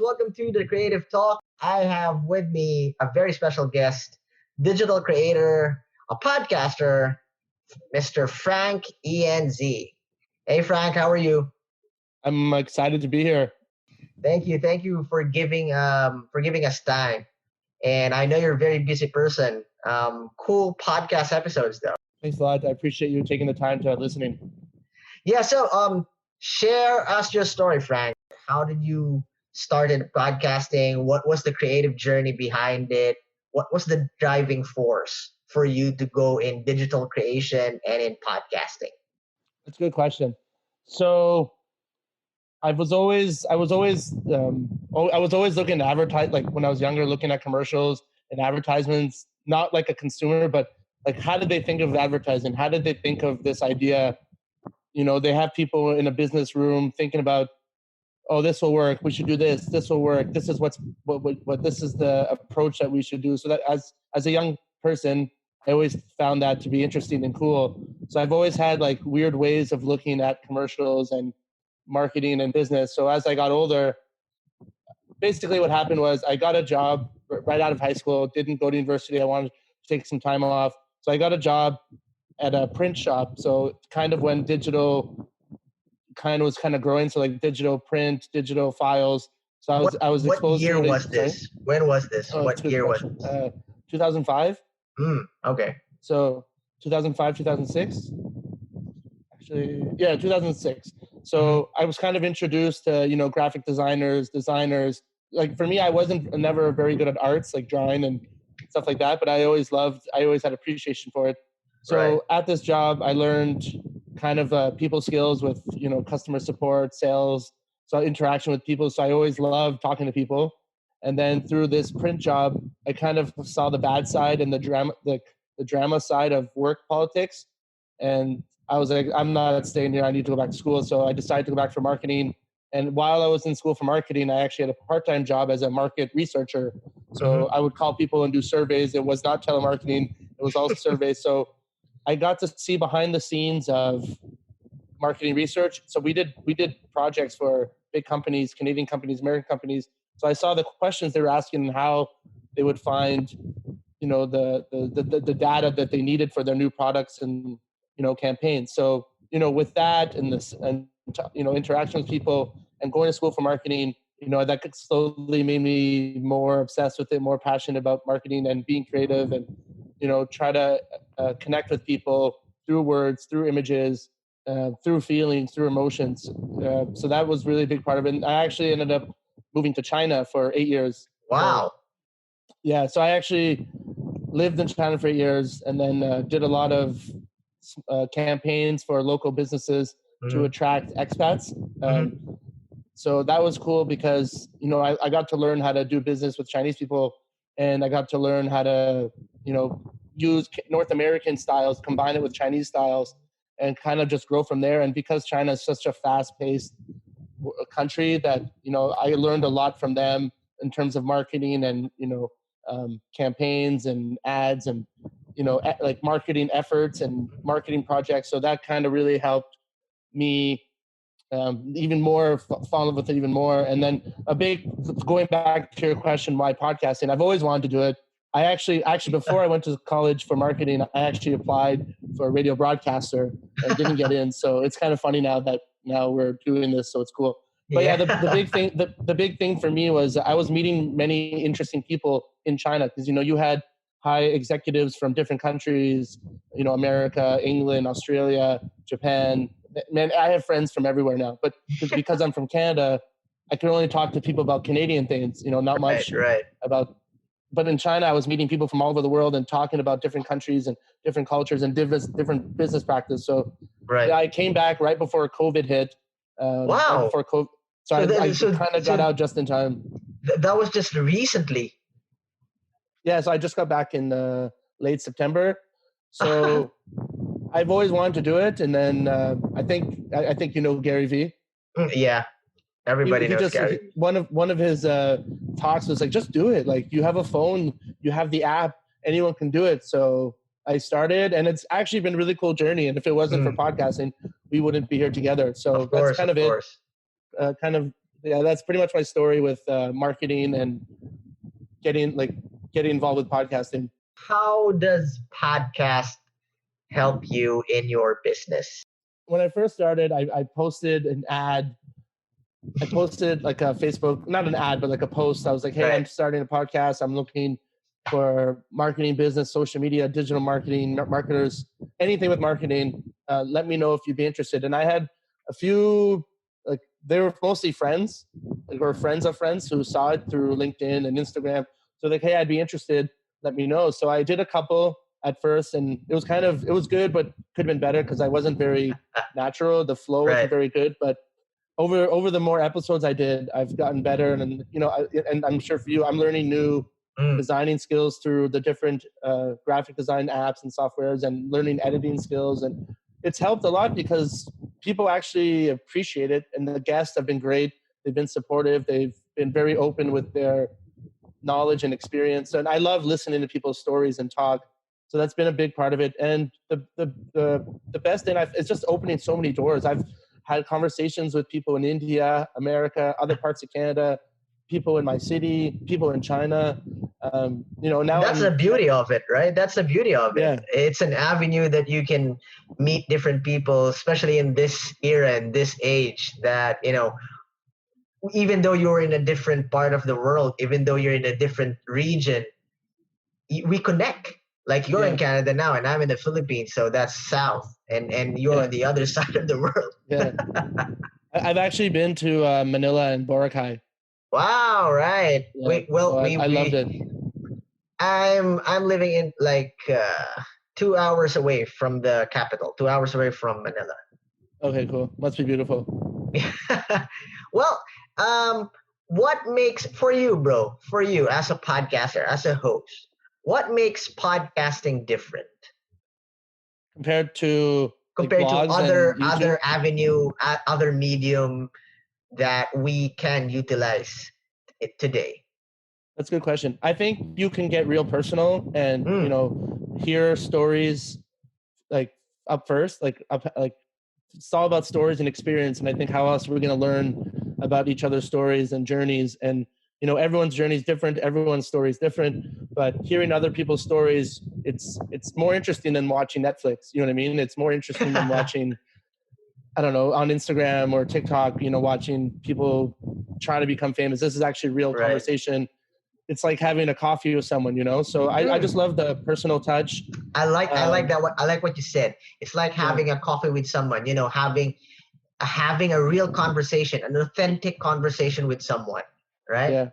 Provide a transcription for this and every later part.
Welcome to the Creative Talk. I have with me a very special guest, digital creator, a podcaster, Mr. Frank ENZ. Hey, Frank, how are you? I'm excited to be here. Thank you. Thank you for giving us time. And I know you're a very busy person. Cool podcast episodes, though. Thanks a lot. I appreciate you taking the time to listening. Yeah. So, share us your story, Frank. How did you started podcasting? What was the creative journey behind it? What was the driving force for you to go in digital creation and in podcasting? That's a good question. So I was always looking to advertise. Like when I was younger, looking at commercials and advertisements, not like a consumer, but like how did they think of advertising? How did they think of this idea? They have people in a business room thinking about, oh, this will work. We should do this. This will work. This is what this is the approach that we should do. So that as a young person, I always found that to be interesting and cool. So I've always had like weird ways of looking at commercials and marketing and business. So as I got older, basically what happened was I got a job right out of high school, didn't go to university. I wanted to take some time off. So I got a job at a print shop. So kind of when digital was growing. So like digital print, digital files. So I was what exposed year to it. Was this? When was this? Oh, What year question. was this? 2005. Okay. So 2005, 2006. Actually, yeah, 2006. So I was kind of introduced to, graphic designers. Like for me, I wasn't never very good at arts, like drawing and stuff like that, but I always had appreciation for it. So Right. At this job, I learned kind of people skills with, customer support, sales, so interaction with people. So I always loved talking to people. And then through this print job, I kind of saw the bad side and the drama side of work politics. And I was like, I'm not staying here. I need to go back to school. So I decided to go back for marketing. And while I was in school for marketing, I actually had a part-time job as a market researcher. So I would call people and do surveys. It was not telemarketing. It was all surveys. So I got to see behind the scenes of marketing research. So we did projects for big companies, Canadian companies, American companies. So I saw the questions they were asking and how they would find, the data that they needed for their new products and, campaigns. So, with that and this and, interaction with people and going to school for marketing, that could slowly made me more obsessed with it, more passionate about marketing and being creative and, try to connect with people through words, through images, through feelings, through emotions. So that was really a big part of it. And I actually ended up moving to China for 8 years. Wow. Yeah. So I actually lived in China for 8 years and then did a lot of campaigns for local businesses to attract expats. So that was cool because, I got to learn how to do business with Chinese people and I got to learn how to, use North American styles, combine it with Chinese styles and kind of just grow from there. And because China is such a fast-paced country that, I learned a lot from them in terms of marketing and, campaigns and ads and, like marketing efforts and marketing projects. So that kind of really helped me even more fall in love with it even more. And then going back to your question, why podcasting? I've always wanted to do it. I actually before I went to college for marketing, I actually applied for a radio broadcaster and didn't get in. So it's kind of funny now we're doing this, so it's cool. But yeah, the big thing for me was I was meeting many interesting people in China because you had high executives from different countries, America, England, Australia, Japan. Man, I have friends from everywhere now. But because I'm from Canada, I can only talk to people about Canadian things, not much about. But in China, I was meeting people from all over the world and talking about different countries and different cultures and different business practice. So I came back right before COVID hit. Wow. Right before COVID. So I kind of got out just in time. That was just recently. Yeah, so I just got back in late September. So I've always wanted to do it. And then I think Gary Vee. Yeah. Everybody knows Gary. One of his talks was like, just do it. Like you have a phone, you have the app, anyone can do it. So I started, and it's actually been a really cool journey. And if it wasn't for podcasting, we wouldn't be here together. So that's kind of it. Kind of yeah, that's pretty much my story with marketing and getting involved with podcasting. How does podcast help you in your business? When I first started, I posted an ad. I posted like a Facebook, not an ad, but like a post. I was like, hey, I'm Right. starting a podcast. I'm looking for marketing, business, social media, digital marketing, marketers, anything with marketing. Let me know if you'd be interested. And I had a few, like, they were mostly friends, like, or friends of friends who saw it through LinkedIn and Instagram. So like, hey, I'd be interested. Let me know. So I did a couple at first, and it was good, but could have been better because I wasn't very natural. The flow wasn't Right. very good, but over the more episodes I did, I've gotten better, and and I'm sure for you, I'm learning new Mm. designing skills through the different graphic design apps and softwares, and learning editing skills, and it's helped a lot because people actually appreciate it, and the guests have been great. They've been supportive. They've been very open with their knowledge and experience, and I love listening to people's stories and talk. So that's been a big part of it. And the best thing it's just opening so many doors. I've had conversations with people in India, America, other parts of Canada, people in my city, people in China. Now That's the and beauty of it, right? That's the beauty of it. yeah, It's an avenue that you can meet different people, especially in this era and this age that, even though you're in a different part of the world, even though you're in a different region, we connect. Like you're in yeah, Canada now and I'm in the Philippines, so that's south and you're yeah, on the other side of the world. yeah. I've actually been to Manila and Boracay. Wow, right. Yeah, so I loved it. I'm living in like 2 hours away from the capital, 2 hours away from Manila. Okay, cool. Must be beautiful. Well, um, what makes for you, bro, for you as a podcaster, as a host, what makes podcasting different Compared to like compared to blogs and other YouTube. avenue, other medium that we can utilize it today? That's a good question. I think you can get real personal and Mm. hear stories like up first, like it's all about stories and experience. And I think how else we're going to learn about each other's stories and journeys. And everyone's journey is different, everyone's story is different. But hearing other people's stories, it's more interesting than watching Netflix. You know what I mean? It's more interesting than watching, I don't know, on Instagram or TikTok. Watching people try to become famous. This is actually real Right. conversation. It's like having a coffee with someone, So I just love the personal touch. I like that. I like what you said. It's like Yeah, having a coffee with someone. Having a real conversation, an authentic conversation with someone. Right. yeah.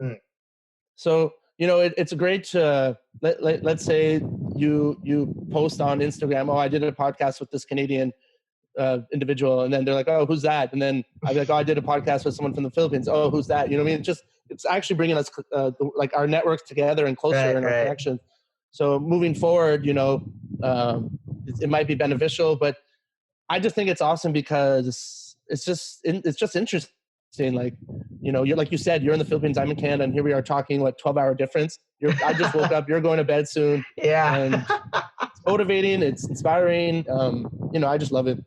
Mm. So it's great to let's say you post on Instagram. Oh, I did a podcast with this Canadian individual, and then they're like, oh, who's that? And then I'd be like, oh, I did a podcast with someone from the Philippines. Oh, who's that? You know what I mean? It's actually bringing us like our networks together and closer Right. in our Right. connections. So moving forward, it might be beneficial, but I just think it's awesome because it's just interesting. Like, you're like you said, you're in the Philippines, I'm in Canada, and here we are talking 12-hour difference. I just woke up, you're going to bed soon, Yeah. and it's motivating, it's inspiring. I just love it.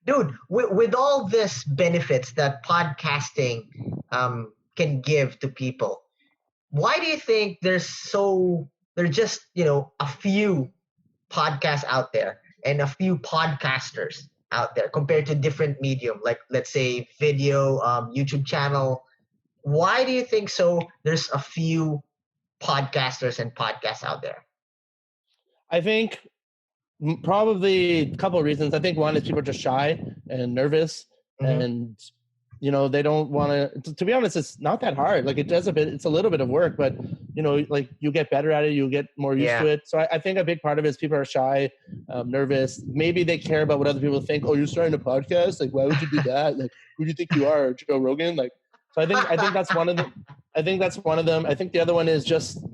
Dude, with all this benefits that podcasting can give to people, why do you think there's just a few podcasts out there and a few podcasters out there compared to different medium, like let's say video, YouTube channel? Why do you think so? There's a few podcasters and podcasts out there. I think probably a couple of reasons. I think one is people are just shy and nervous, Mm-hmm. and they don't want to. To be honest, it's not that hard. Like it's a little bit of work, but like you get better at it, you get more used to it. So I think a big part of it is people are shy, nervous. Maybe they care about what other people think. Oh, you're starting a podcast? Like, why would you do that? Like, who do you think you are, Joe Rogan? Like, so I think that's one of them. I think that's one of them. I think the other one is just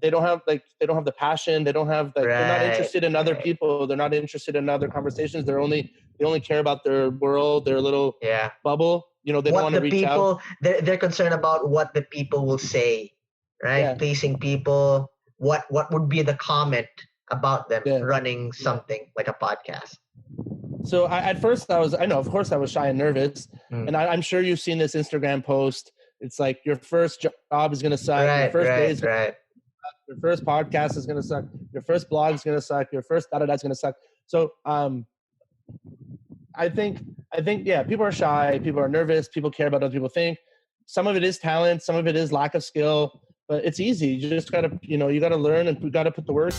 they don't have the passion. They don't have they're not interested in other people. They're not interested in other conversations. They only care about their world, their little bubble. They don't want to reach out. They're concerned about what the people will say, right? Yeah. Pleasing people. What would be the comment about them Yeah. running something like a podcast? So at first I know, of course I was shy and nervous. And I'm sure you've seen this Instagram post. It's like your first job is going to suck. Your Right, first day right, is going to right. suck. Your first podcast is going to suck. Your first blog is going to suck. Your first da-da-da is going to suck. So I think, yeah, people are shy. People are nervous. People care about what other people think. Some of it is talent. Some of it is lack of skill. But it's easy. You just got to, you got to learn and you got to put the work.